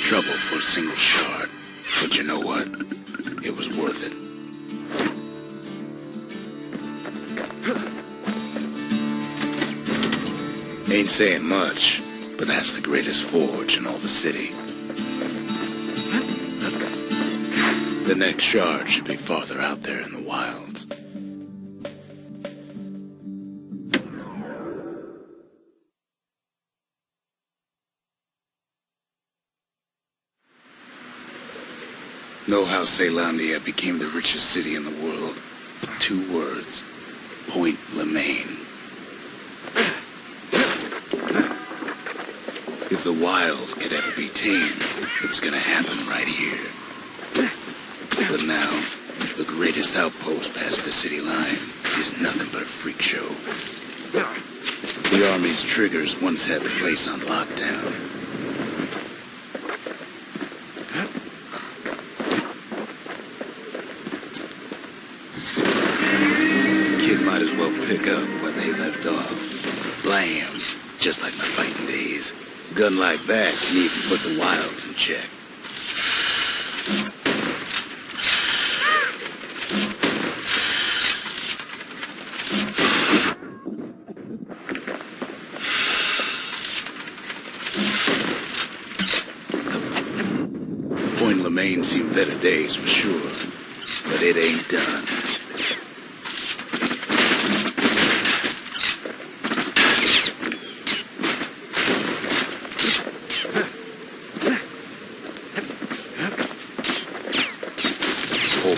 trouble for a single shard, but you know what? It was worth it. Ain't saying much, but that's the greatest forge in all the city. The next shard should be farther out there in the wilds. Know how Celandia became the richest city in the world? 2 words. Point Lemaine. If the wilds could ever be tamed, it was gonna happen right here. But now, the greatest outpost past the city line is nothing but a freak show. The army's triggers once had the place on lockdown. Kid might as well pick up where they left off. Blam! Just like my fighting days. Gun like that can even put the wilds in check. Point Lemaine seen better days for sure, but it ain't done.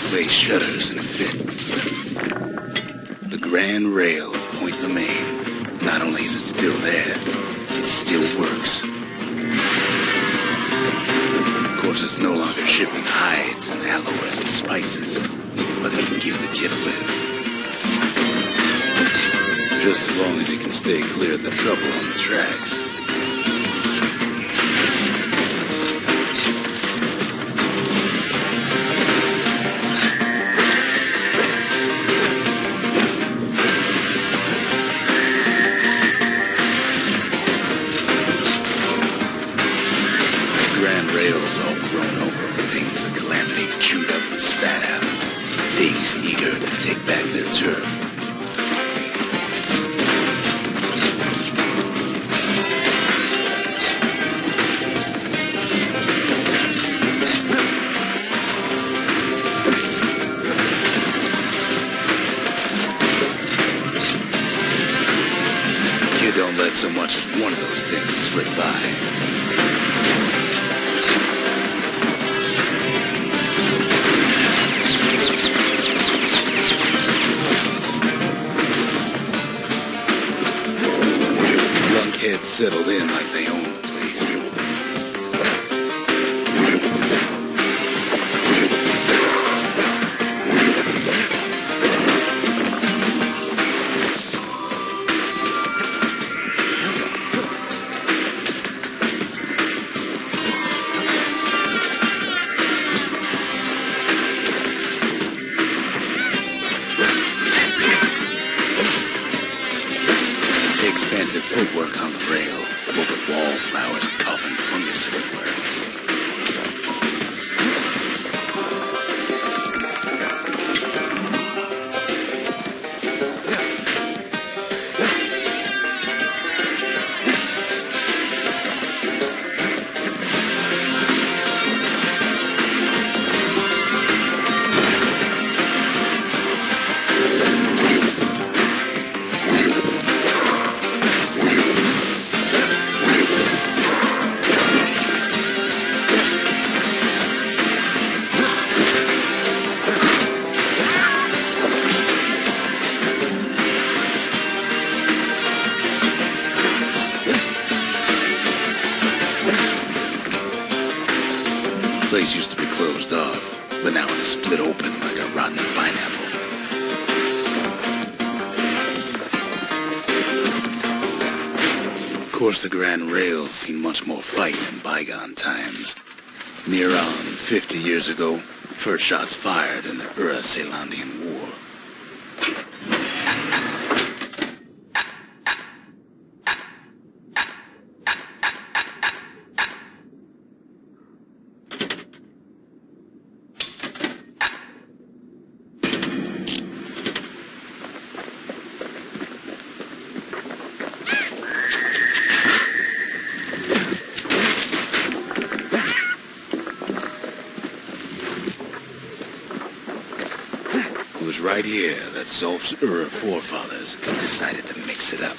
Place shudders in a fit. The Grand Rail of Point Lemaine. Not only is it still there, it still works. Of course, it's no longer shipping hides and alloys and spices, but it can give the kid a lift. Just as long as he can stay clear of the trouble on the tracks. Rails all grown over with things of calamity chewed up and spat out. Things eager to take back their turf. Kid don't let so much as one of those things slip by. Heads settled in like they own the place. Takes fancy footwork on the rail, but with wallflowers coughing fungus everywhere. The place used to be closed off, but now it's split open like a rotten pineapple. Of course, the Grand Rail's seen much more fighting in bygone times. Near on 50 years ago, first shots fired in the Celandian War. It was right here that Zulf's forefathers decided to mix it up.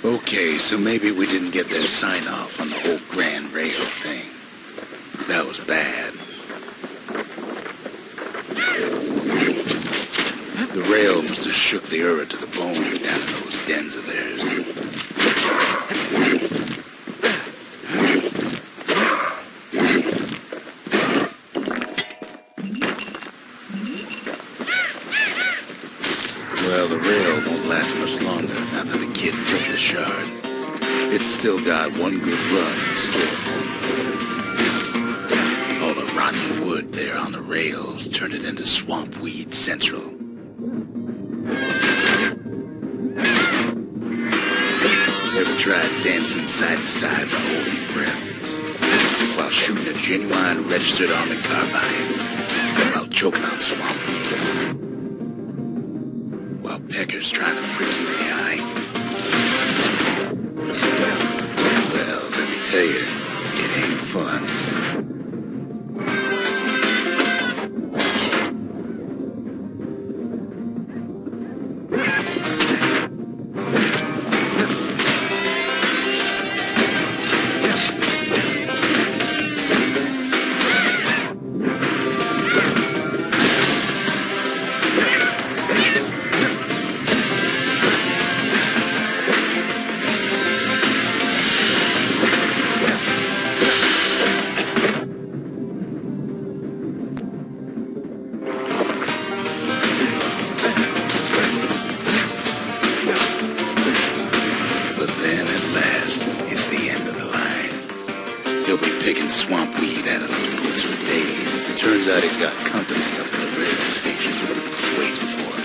Okay, so maybe we didn't get their sign-off on the whole Grand Rail thing. That was bad. The rail must have shook the Ura to the bone down in those dens of theirs. Well, the rail won't last much longer now that the kid took the shard. It's still got one good run in store for him, though. All the rotten wood there on the rails turned it into swamp weed central. Ever tried dancing side to side while holding your breath? While shooting a genuine registered armored carbine? While choking on swamp weed? While peckers trying to prick you in the eye? Well, let me tell you, it ain't fun. He'll be picking swamp weed out of those boots for days. Turns out he's got company up at the railway station, waiting for him.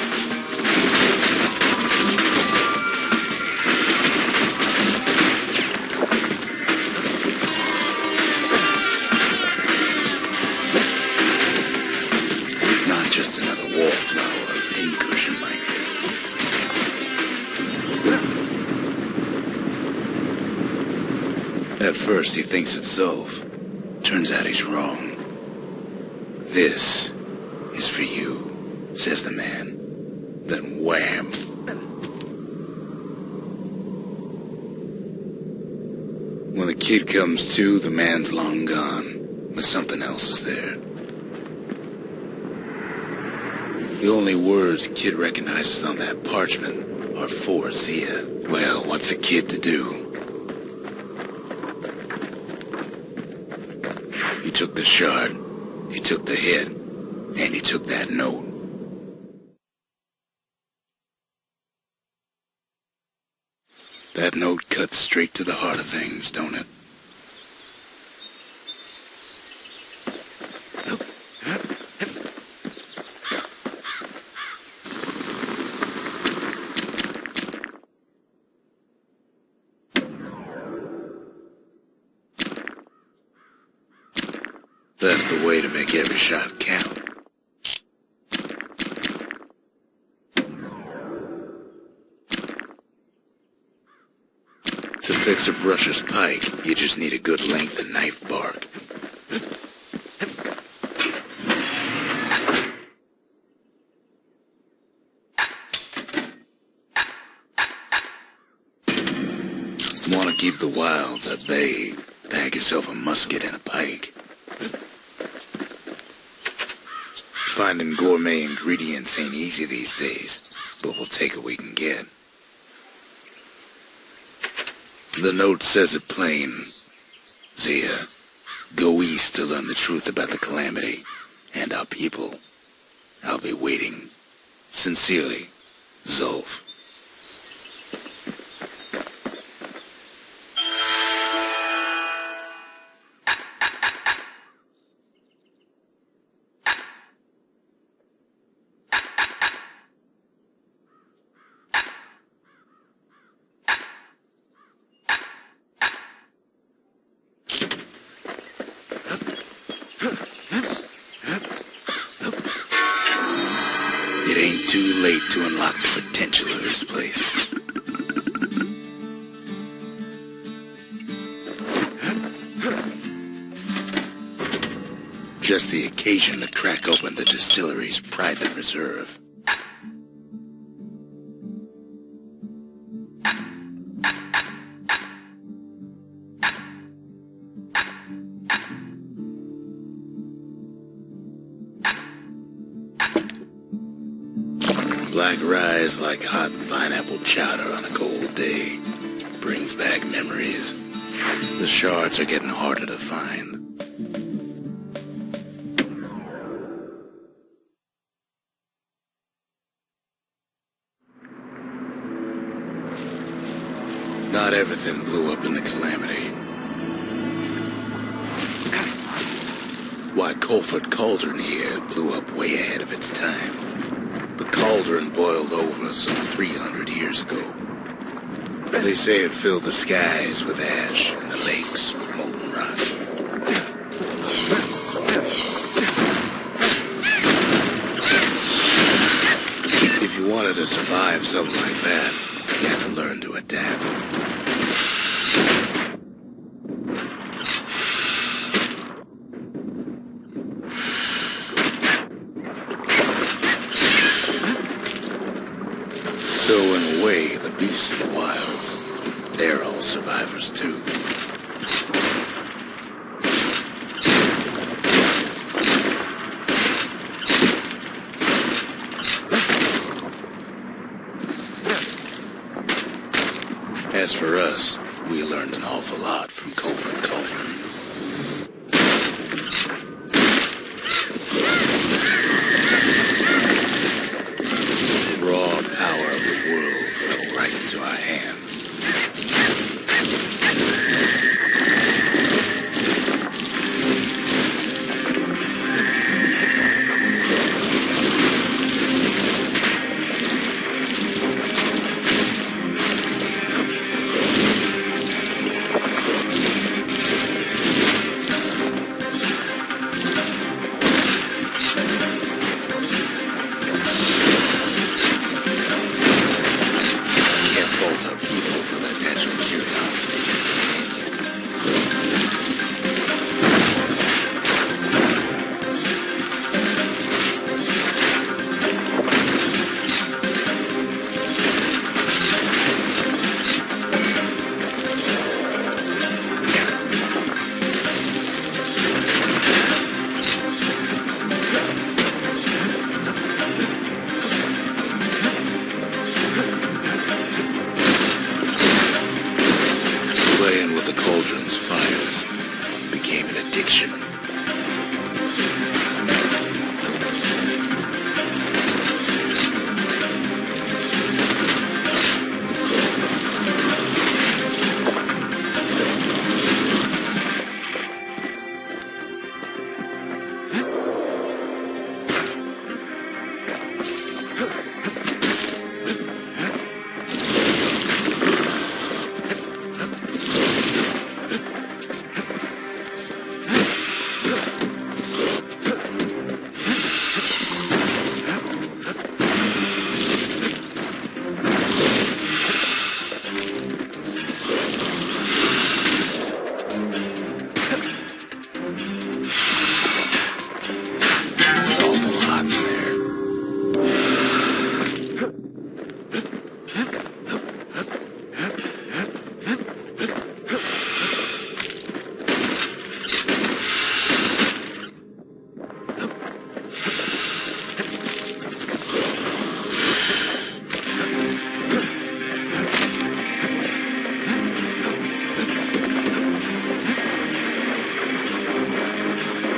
Not just another wallflower or pincushion like it. At first he thinks it's Zulf. Turns out he's wrong. This is for you, says the man. Then wham! When the kid comes to, the man's long gone, but something else is there. The only words the kid recognizes on that parchment are for Zia. Well, what's a kid to do? He took the shard, he took the head, and he took that note. That note cuts straight to the heart of things, don't it? That's the way to make every shot count. To fix a brusher's pike, you just need a good length of knife bark. Want to keep the wilds at bay, pack yourself a musket and a pike. Finding gourmet ingredients ain't easy these days, but we'll take what we can get. The note says it plain. Zia, go east to learn the truth about the calamity and our people. I'll be waiting. Sincerely, Zulf. late to unlock the potential of this place. Just the occasion to crack open the distillery's private reserve. Black rye's like hot pineapple chowder on a cold day. Brings back memories. The shards are getting harder to find. Not everything blew up in the calamity. Why, Colford Cauldron here blew up way ahead of its time. The cauldron boiled over some 300 years ago. They say it filled the skies with ash and the lakes with molten rock. If you wanted to survive something like that, you had to learn to adapt. So in a way, the beasts of the wilds, they're all survivors too. As for us, we learned an awful lot from Colford Cauldron. Raw power of the world fell right into our hands.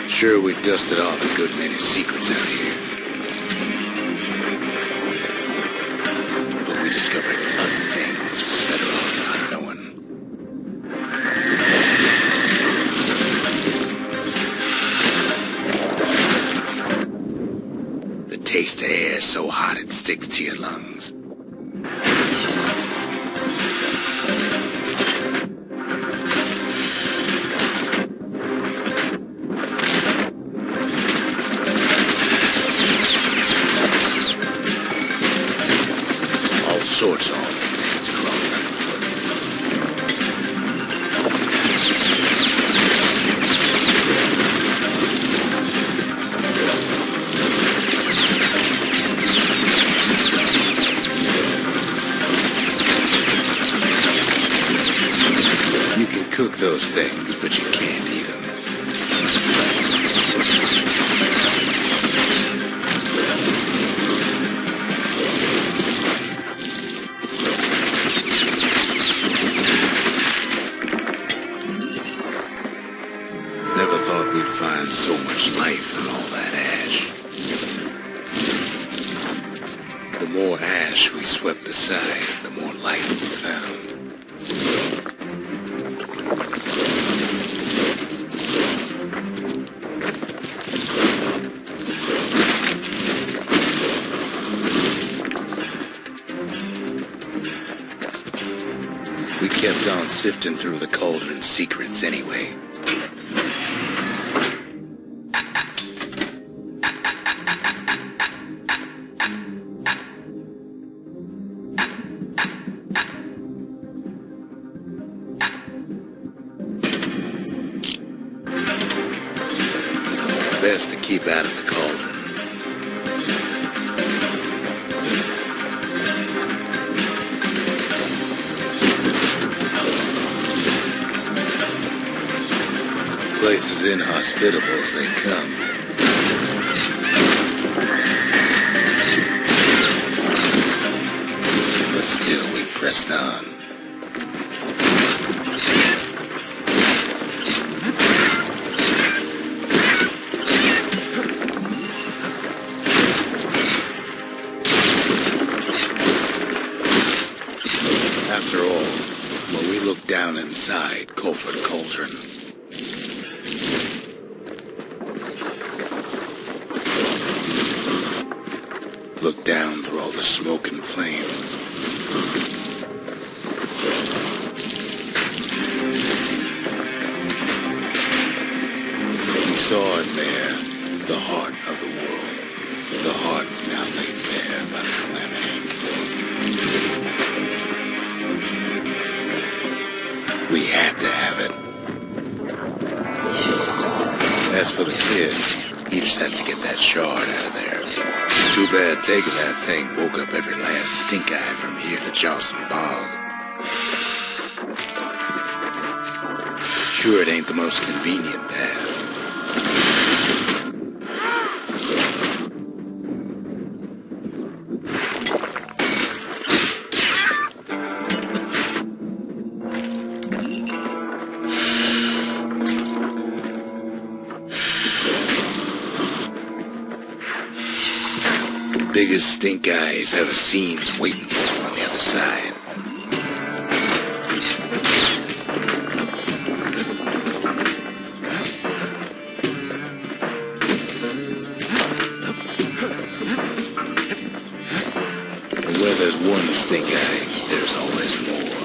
Sure, we dusted off a good many secrets out here. But we discovered other things we're better off not knowing. The taste of air so hot it sticks to your lungs. cook those things, but you can't eat them. Never thought we'd find so much life in all that ash. The more ash we swept aside, the more life we found. We kept on sifting through the cauldron's secrets anyway. Best to keep out of the cauldron. Place as inhospitable as they come. But still we pressed on. After all, when we looked down inside Colford Cauldron, looked down through all the smoke and flames, we saw in there the heart of the world, the heart now laid bare by the calamity. We had to have it. As for the kid, he just has to get that shard out of there. Too bad taking that thing woke up every last stink eye from here to Johnson Bog. Sure, it ain't the most convenient path. Biggest stink eye he's ever seen's waiting for him on the other side. And where there's one stink eye, there's always more.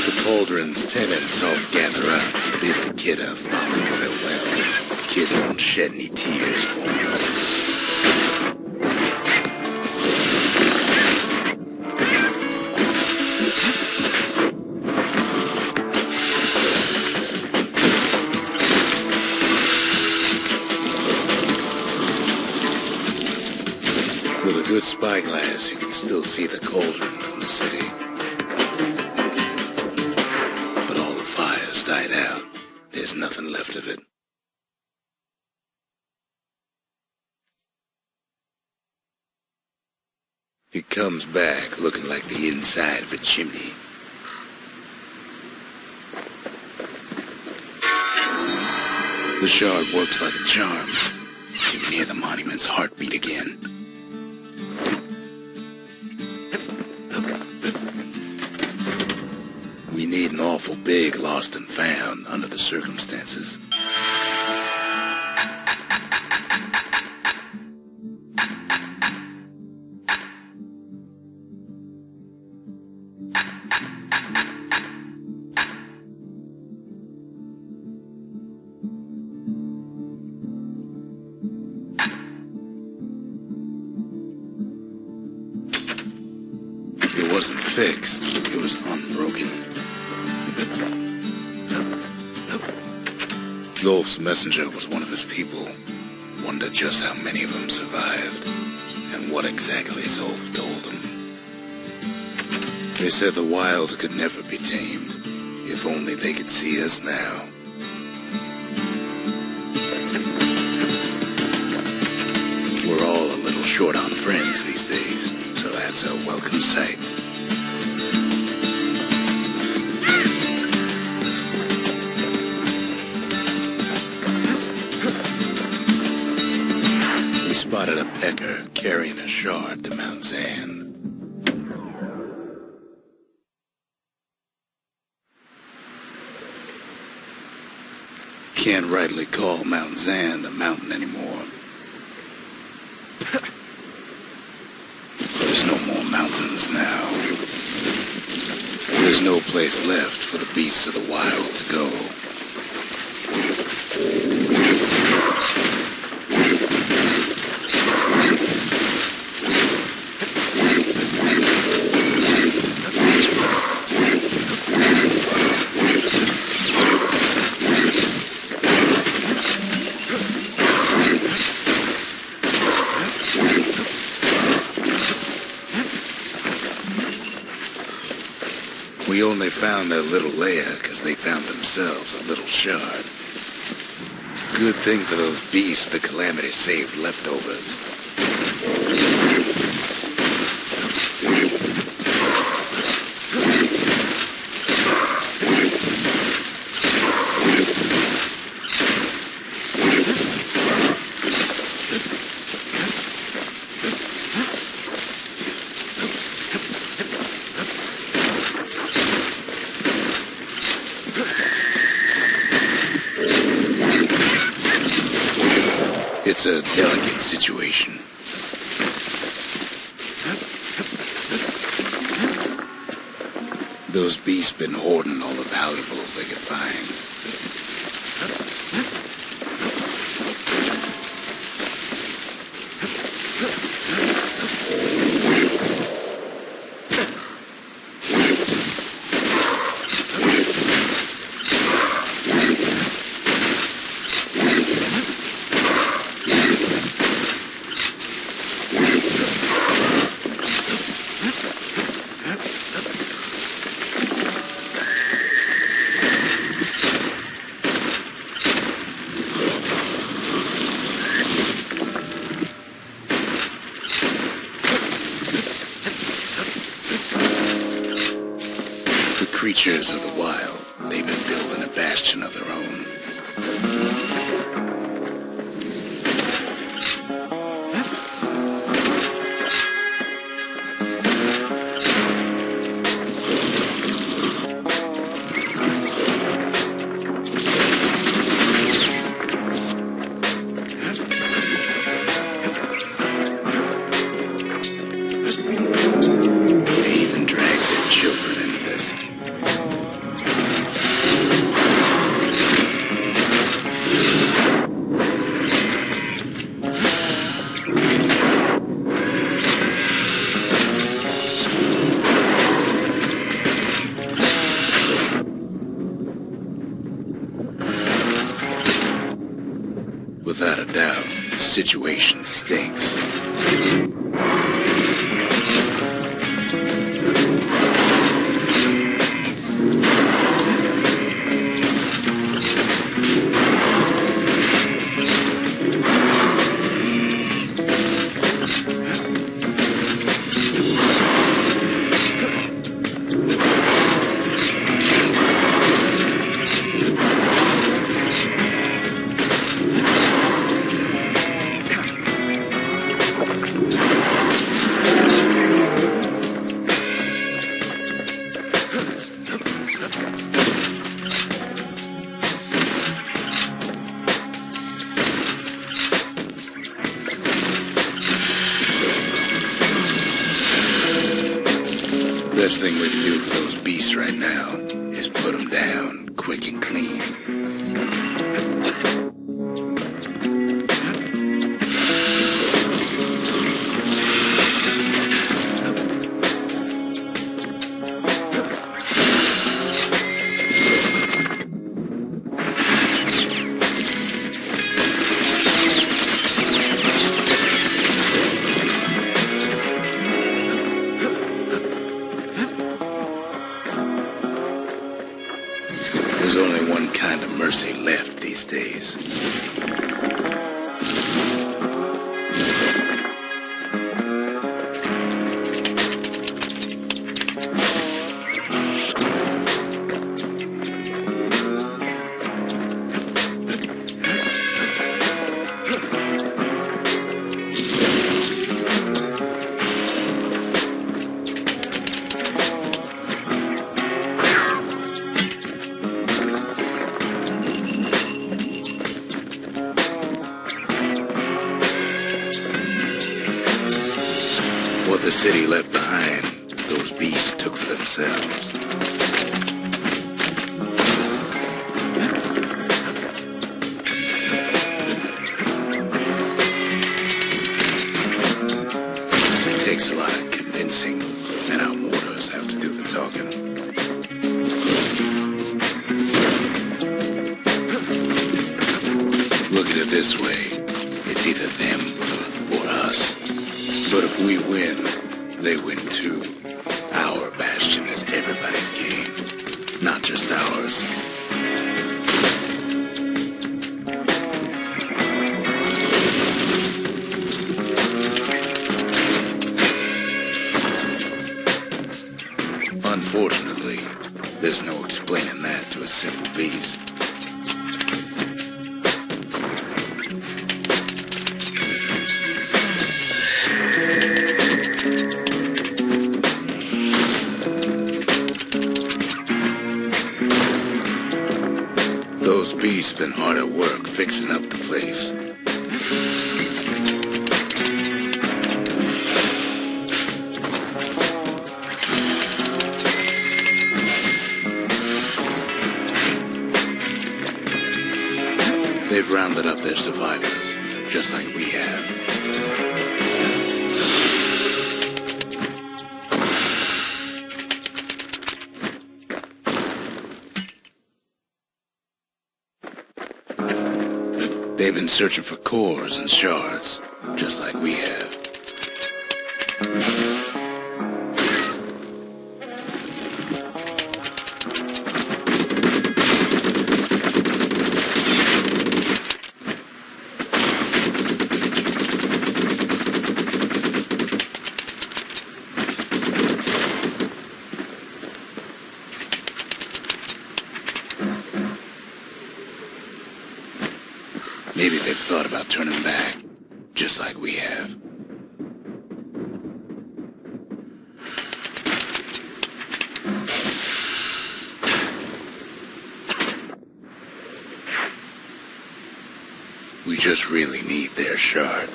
The cauldron's tenants all gather up to bid the kid a fond farewell. The kid won't shed any tears for him. With a good spyglass, you can still see the cauldron from the city. But all the fires died out. There's nothing left of it. It comes back looking like the inside of a chimney. The shard works like a charm. You can hear the monument's heartbeat again. We need an awful big lost and found under the circumstances. It wasn't fixed, it was unbroken. Zulf's messenger was one of his people. Wonder just how many of them survived, and what exactly Zulf told them. They said the wild could never be tamed, if only they could see us now. We're all a little short on friends these days, so that's a welcome sight. We spotted a pecker carrying a shard to Mount Zan. Can't rightly call Mount Zan a mountain anymore. There's no more mountains now. There's no place left for the beasts of the wild to go. We only found their little lair because they found themselves a little shard. Good thing for those beasts the Calamity saved leftovers. It's a delicate situation. Those beasts been hoarding all the valuables they could find. Creatures of the wild, they've been building a bastion of their own. They even dragged their children into this. Without a doubt, the situation stinks. Best thing we can do for those beasts right now is put them down quick and clean. What the city left behind, those beasts took for themselves. It takes a lot of convincing, and our mortars have to do the talking. Look at it this way. It's either them or us. But if we win, they win too. Our Bastion is everybody's game, not just ours. Unfortunately, there's no explaining that to a simple beast. Those beasts been hard at work fixing up the place. They've rounded up their survivors, just like we have. They've been searching for cores and shards, just like we have. Maybe they've thought about turning back, just like we have. We just really need their shard.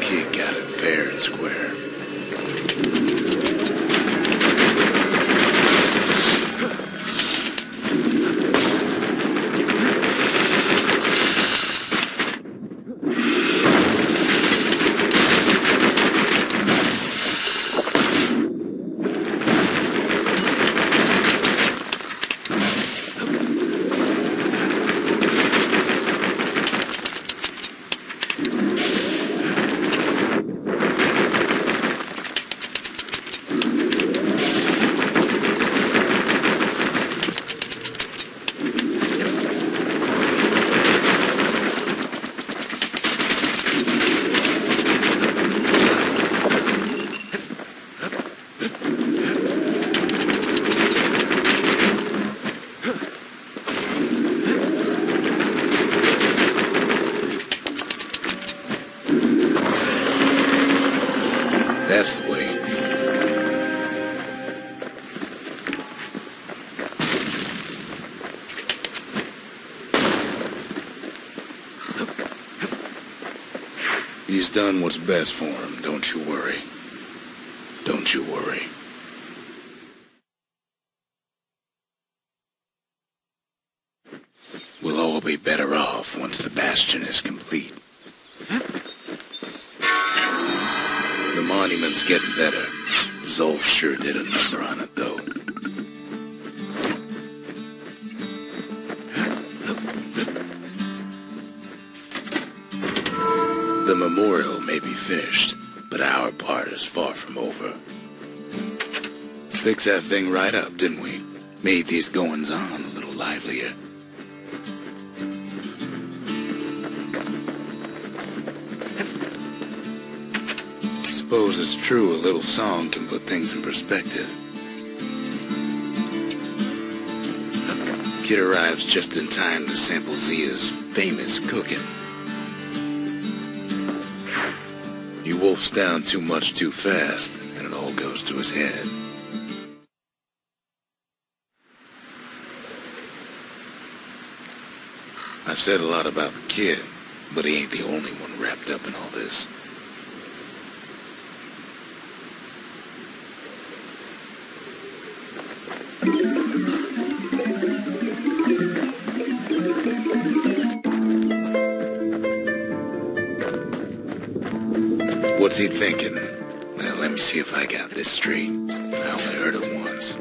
Kid got it fair and square. That's the way. He's done what's best for him, don't you worry. Don't you worry. We'll all be better off once the Bastion is complete. The monument's getting better. Zulf sure did a number on it, though. The memorial may be finished, but our part is far from over. Fixed that thing right up, didn't we? Made these goings-on a little livelier. Suppose it's true a little song can put things in perspective. Kid arrives just in time to sample Zia's famous cooking. He wolfs down too much too fast, and it all goes to his head. I've said a lot about the kid, but he ain't the only one wrapped up in all this. What's he thinking? Well, let me see if I got this straight. I only heard it once.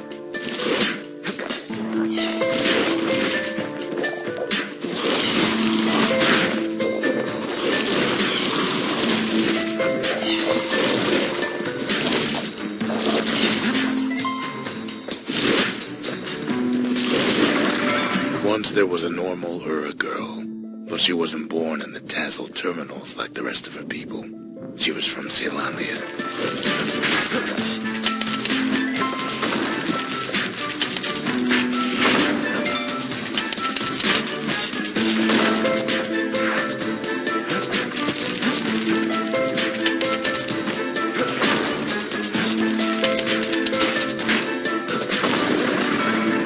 Once there was a normal Ura girl, but she wasn't born in the tassel terminals like the rest of her people. She was from Zealandia.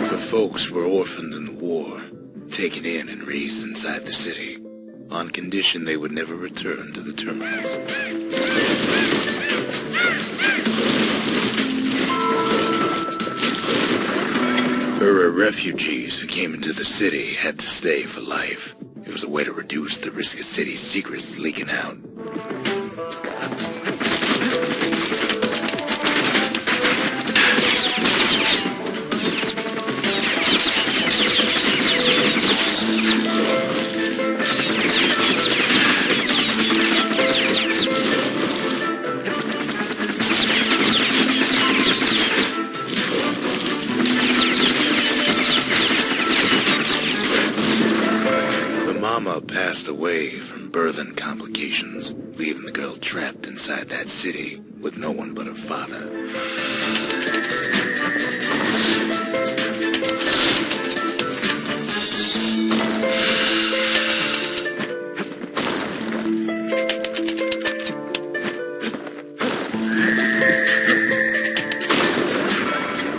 Her folks were orphaned in the war, taken in and raised inside the city, on condition they would never return to the terminals. Ura refugees who came into the city had to stay for life. It was a way to reduce the risk of city secrets leaking out. Passed away from birth and complications, leaving the girl trapped inside that city with no one but her father.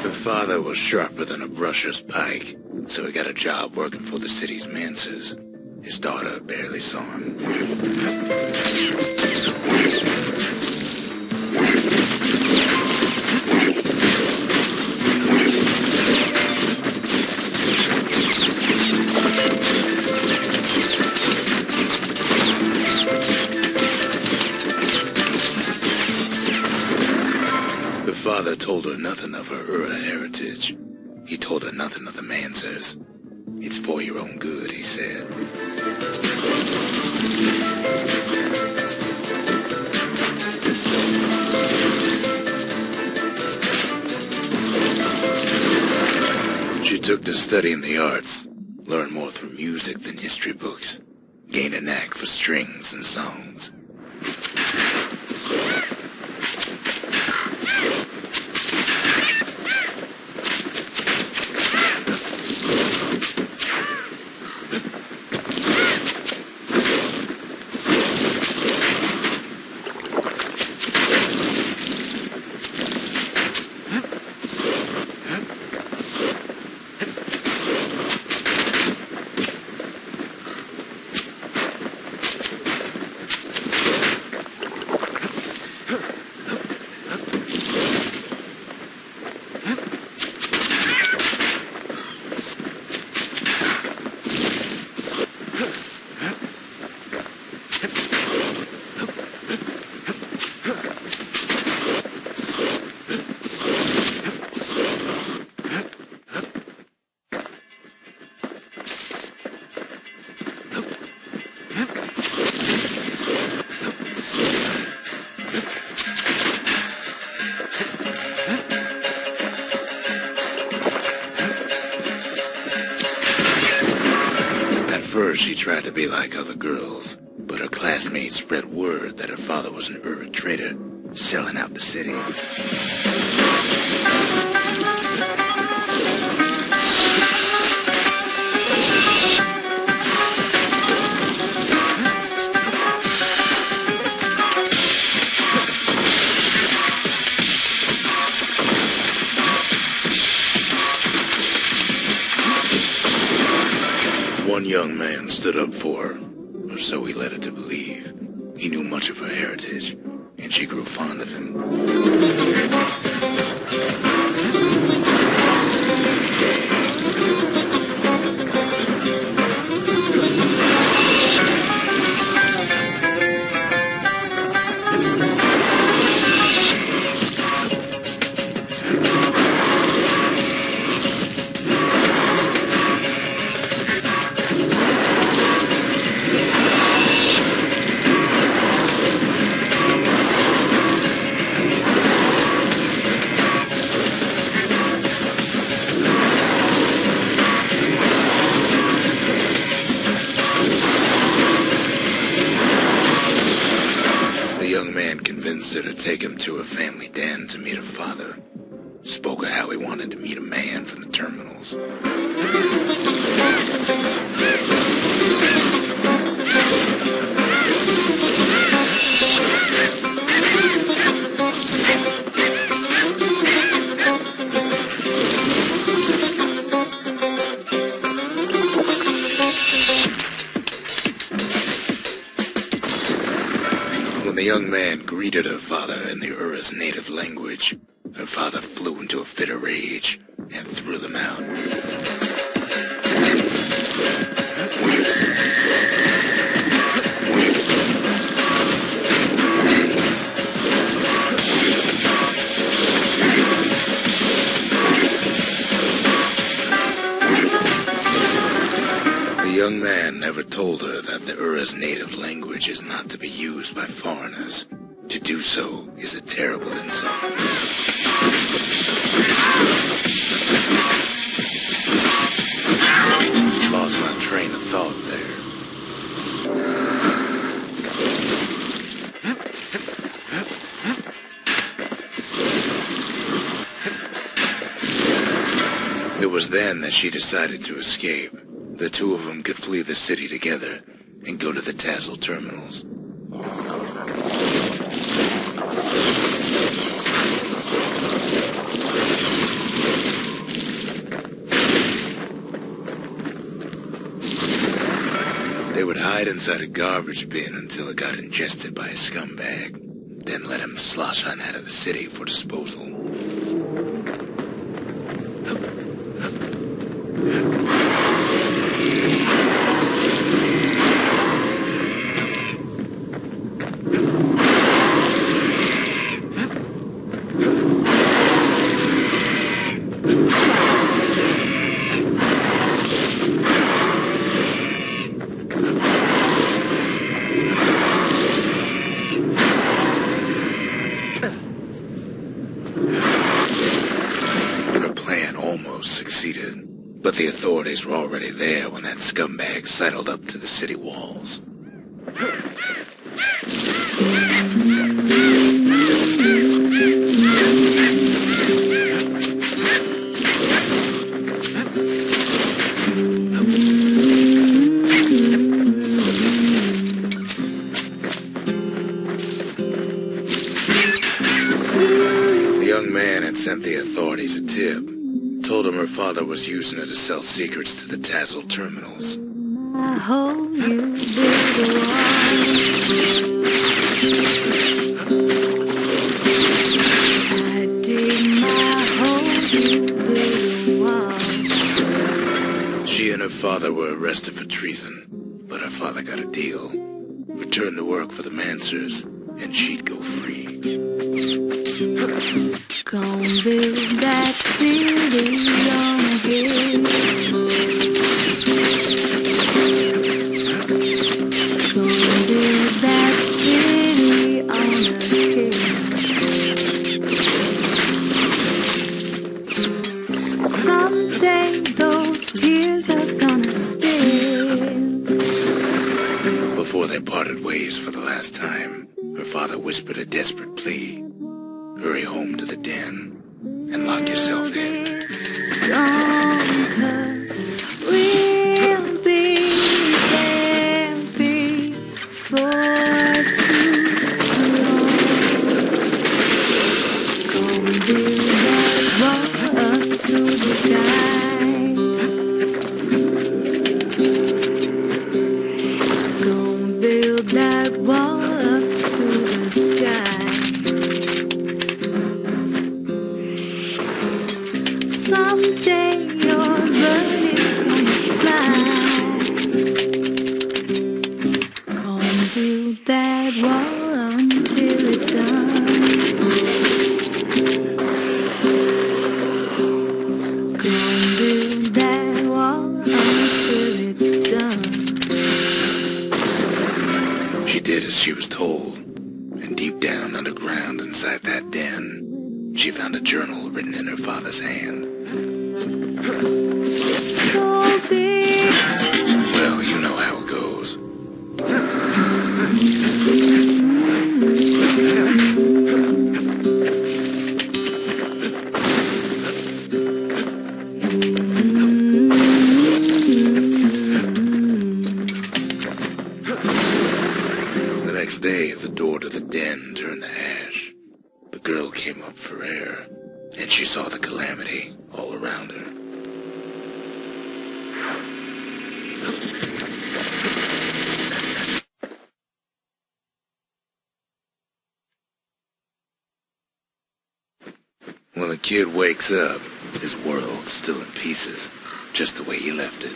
Her father was sharper than a brusher's pike, so he got a job working for the city's mancers. His daughter barely saw him. Her father told her nothing of her Ura heritage. He told her nothing of the mancers. It's for your own good, he said. She took to studying the arts, learned more through music than history books, gained a knack for strings and songs. She tried to be like other girls, but her classmates spread word that her father was an Ura trader, selling out the city. One young man stood up for her, or so he led her to believe. He knew much of her heritage, and she grew fond of him. young man convinced her to take him to a family den to meet her father. Spoke of how he wanted to meet a man from the terminals. When the young man greeted her father in the Ura's native language, her father flew into a fit of rage and threw them out. The young man never told her that the Ura's native language is not to be used by foreigners. To do so is a terrible insult. Lost my train of thought there. It was then that she decided to escape. The two of them could flee the city together and go to the Tassel terminals. They would hide inside a garbage bin until it got ingested by a scumbag, then let him slosh on out of the city for disposal. But the authorities were already there when that scumbag sidled up to the city walls. The young man had sent the authorities a tip. Told him her father was using her to sell secrets to the Tassel terminals. I hope you did I did my hope you did She and her father were arrested for treason, but her father got a deal. Returned to work for the Mansers, and she'd go free. Gonna build that city on a hill. Gonna build that city on a hill. Someday those tears are gonna spill. Before they parted ways for the last time, her father whispered a desperate plea. Hurry home to the den and lock yourself in. Strong, 'cause we'll be there before too long. Gonna build that wall up to the sky. Gonna build that wall up to the sky. Someday your bird is gonna fly. Gonna build that wall until it's done. Gonna build that wall until it's done. She did as she was told, and deep down underground inside that den, she found a journal written in her father's hand. So big. Well, you know how it goes. again turned to ash. The girl came up for air, and she saw the calamity all around her. When the kid wakes up, his world's still in pieces, just the way he left it.